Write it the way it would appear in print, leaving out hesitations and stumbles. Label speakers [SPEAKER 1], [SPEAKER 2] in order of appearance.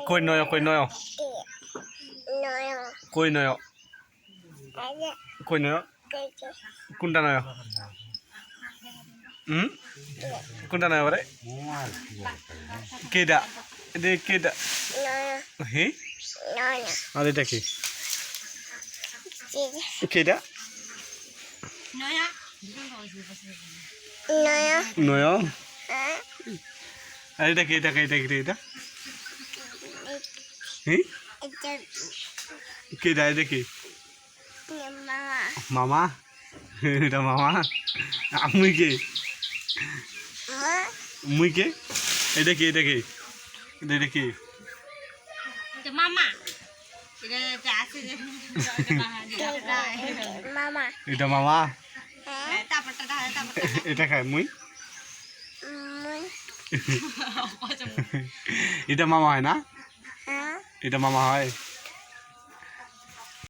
[SPEAKER 1] কই নয় কই নয় কই নয় কই নয় কোনটা নয় কোনটা নয় বারে কেডা এদে কেডা হে আর এটা কি কেডা নয় আর এটা কি এটা কি এটা কি এটা হে কেডা এটা কি মামা এটা মামা মুই কে মুই কে এটা কি এটা কি এটা কি
[SPEAKER 2] মামা মামা
[SPEAKER 1] এটা মামা এটা খায় মুই এটা মামা হয় না এটা মামা হয়